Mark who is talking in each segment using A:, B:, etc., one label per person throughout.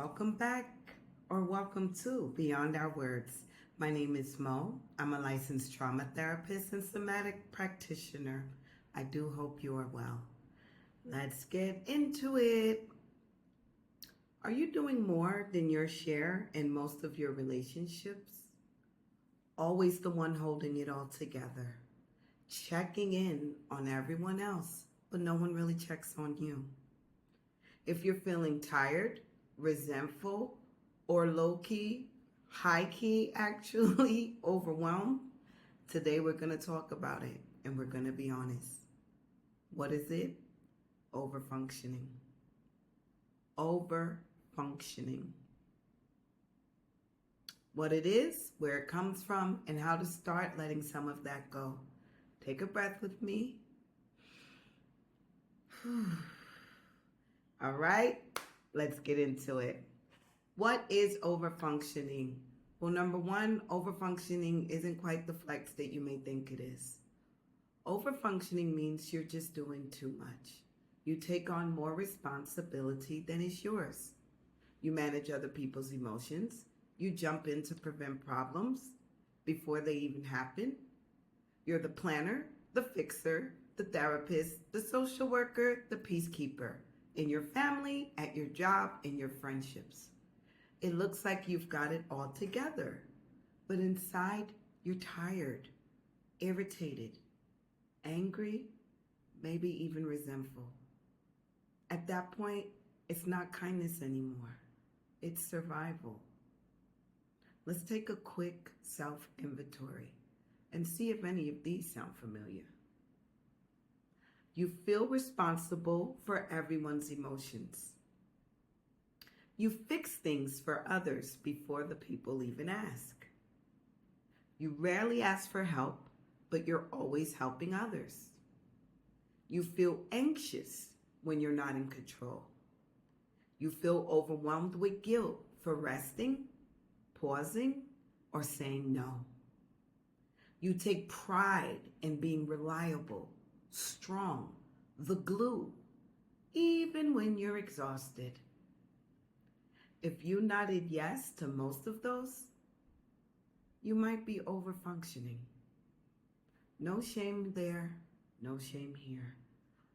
A: Welcome back or welcome to Beyond Our Words. My name is Mo. I'm a licensed trauma therapist and somatic practitioner. I do hope you are well. Let's get into it. Are you doing more than your share in most of your relationships? Always the one holding it all together, checking in on everyone else, but no one really checks on you. If you're feeling tired, resentful, or low-key, high-key actually, overwhelmed, today we're going to talk about it and we're going to be honest. What is it? Overfunctioning. Overfunctioning. What it is, where it comes from, and how to start letting some of that go. Take a breath with me. All right, let's get into it. What is overfunctioning? Well, number one, overfunctioning isn't quite the flex that you may think it is. Overfunctioning means you're just doing too much. You take on more responsibility than is yours. You manage other people's emotions. You jump in to prevent problems before they even happen. You're the planner, the fixer, the therapist, the social worker, the peacekeeper. In your family, at your job, in your friendships. It looks like you've got it all together, but inside you're tired, irritated, angry, maybe even resentful. At that point, it's not kindness anymore. It's survival. Let's take a quick self-inventory and see if any of these sound familiar. You feel responsible for everyone's emotions. You fix things for others before the people even ask. You rarely ask for help, but you're always helping others. You feel anxious when you're not in control. You feel overwhelmed with guilt for resting, pausing, or saying no. You take pride in being reliable, strong, the glue, even when you're exhausted. If you nodded yes to most of those, you might be overfunctioning. No shame there, no shame here.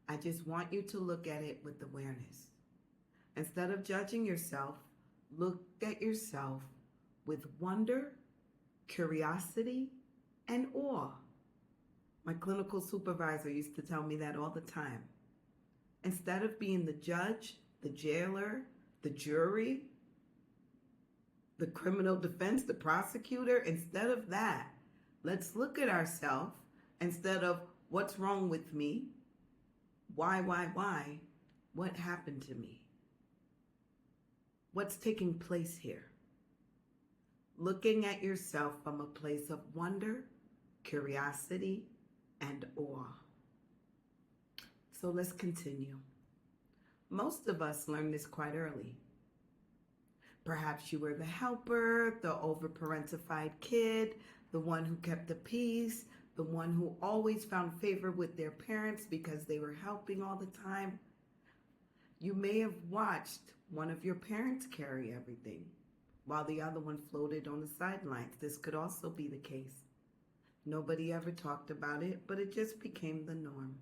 A: I just want you to look at it with awareness. Instead of judging yourself, look at yourself with wonder, curiosity, and awe. My clinical supervisor used to tell me that all the time. Instead of being the judge, the jailer, the jury, the criminal defense, the prosecutor, instead of that, let's look at ourselves instead of what's wrong with me, why, what happened to me, what's taking place here. Looking at yourself from a place of wonder, curiosity, and awe. So let's continue. Most of us learn this quite early. Perhaps you were the helper, the overparentified kid, the one who kept the peace, the one who always found favor with their parents because they were helping all the time. You may have watched one of your parents carry everything while the other one floated on the sidelines. This could also be the case. Nobody ever talked about it, but it just became the norm.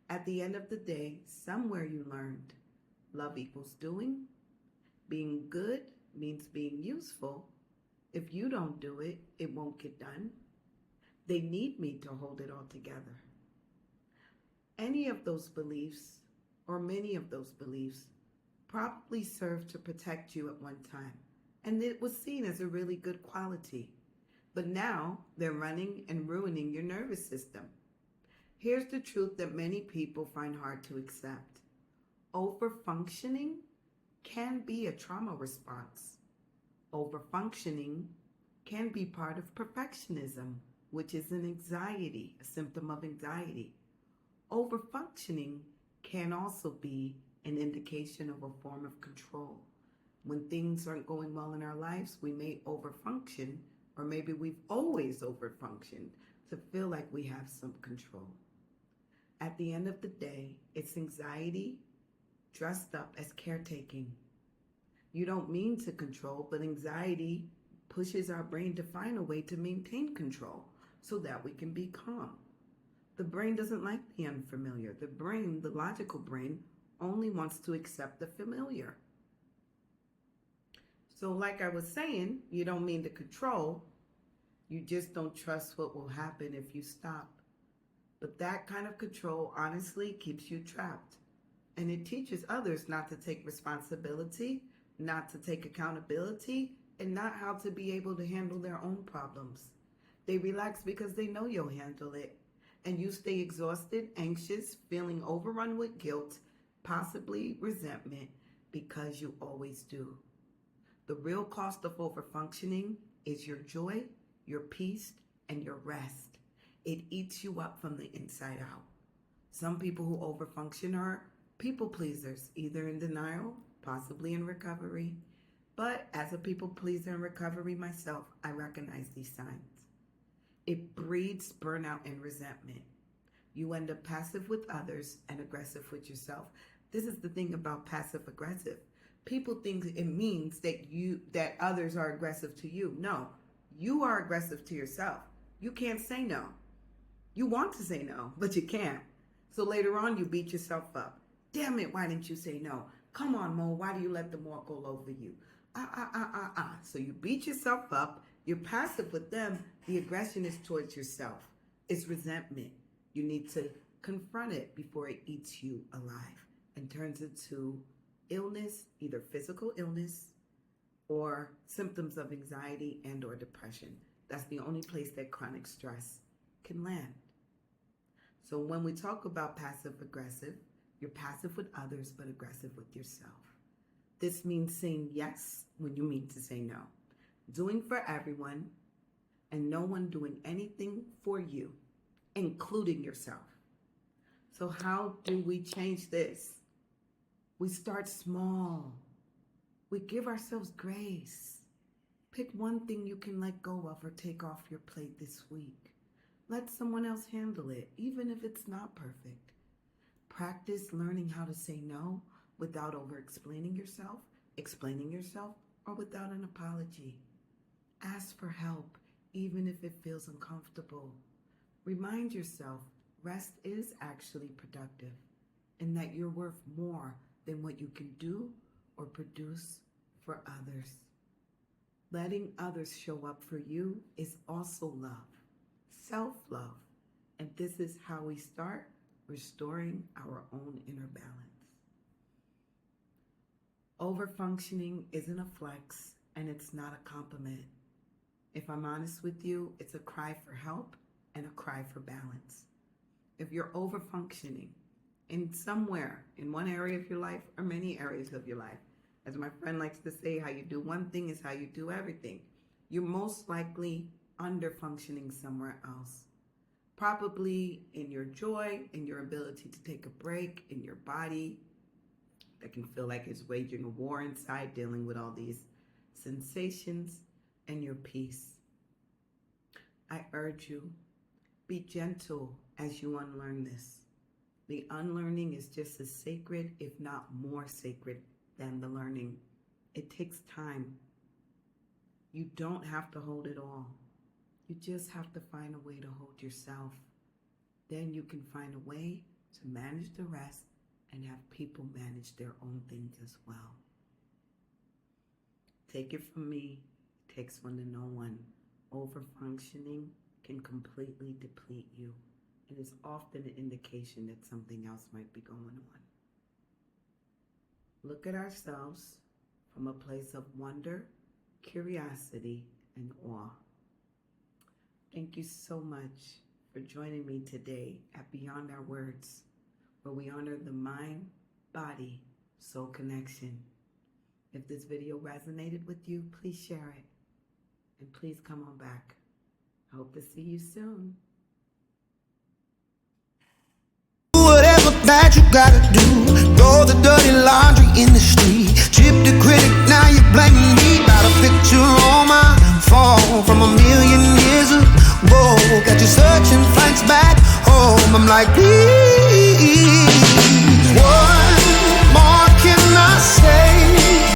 A: At the end of the day, somewhere you learned love equals doing. Being good means being useful. If you don't do it, it won't get done. They need me to hold it all together. Any of those beliefs, or many of those beliefs, probably served to protect you at one time, and it was seen as a really good quality. But now they're running and ruining your nervous system. Here's the truth that many people find hard to accept. Overfunctioning can be a trauma response. Overfunctioning can be part of perfectionism, which is an anxiety, a symptom of anxiety. Overfunctioning can also be an indication of a form of control. When things aren't going well in our lives, we may overfunction, or maybe we've always overfunctioned to feel like we have some control. At the end of the day, it's anxiety dressed up as caretaking. You don't mean to control, but anxiety pushes our brain to find a way to maintain control so that we can be calm. The brain doesn't like the unfamiliar. The brain, the logical brain, only wants to accept the familiar. So like I was saying, you don't mean to control. You just don't trust what will happen if you stop. But that kind of control honestly keeps you trapped. And it teaches others not to take responsibility, not to take accountability, and not how to be able to handle their own problems. They relax because they know you'll handle it. And you stay exhausted, anxious, feeling overrun with guilt, possibly resentment, because you always do. The real cost of overfunctioning is your joy, your peace, and your rest. It eats you up from the inside out. Some people who overfunction are people pleasers, either in denial, possibly in recovery. But as a people pleaser in recovery myself, I recognize these signs. It breeds burnout and resentment. You end up passive with others and aggressive with yourself. This is the thing about passive aggressive. People think it means that others are aggressive to you. No, you are aggressive to yourself. You can't say no. You want to say no, but you can't. So later on, you beat yourself up. Damn it, why didn't you say no? Come on, Mo, why do you let them walk all over you? So you beat yourself up. You're passive with them. The aggression is towards yourself. It's resentment. You need to confront it before it eats you alive and turns into illness, either physical illness or symptoms of anxiety and or depression. That's the only place that chronic stress can land. So when we talk about passive aggressive, you're passive with others but aggressive with yourself. This means saying yes when you mean to say no. Doing for everyone and no one doing anything for you, including yourself. So how do we change this? We start small. We give ourselves grace. Pick one thing you can let go of or take off your plate this week. Let someone else handle it, even if it's not perfect. Practice learning how to say no without over-explaining yourself, or without an apology. Ask for help, even if it feels uncomfortable. Remind yourself rest is actually productive and that you're worth more than what you can do or produce for others. Letting others show up for you is also love, self-love, and this is how we start restoring our own inner balance. Overfunctioning isn't a flex and it's not a compliment. If I'm honest with you, it's a cry for help and a cry for balance. If you're overfunctioning in somewhere, in one area of your life or many areas of your life, as my friend likes to say, how you do one thing is how you do everything. You're most likely underfunctioning somewhere else. Probably in your joy, in your ability to take a break, in your body that can feel like it's waging a war inside, dealing with all these sensations, and your peace. I urge you, be gentle as you unlearn this. The unlearning is just as sacred, if not more sacred, than the learning. It takes time. You don't have to hold it all. You just have to find a way to hold yourself. Then you can find a way to manage the rest and have people manage their own things as well. Take it from me, it takes one to know one. Overfunctioning can completely deplete you. It is often an indication that something else might be going on. Look at ourselves from a place of wonder, curiosity, and awe. Thank you so much for joining me today at Beyond Our Words, where we honor the mind, body, soul connection. If this video resonated with you, please share it. And please come on back. I hope to see you soon.
B: Whatever that you gotta do, throw the dirty laundry in the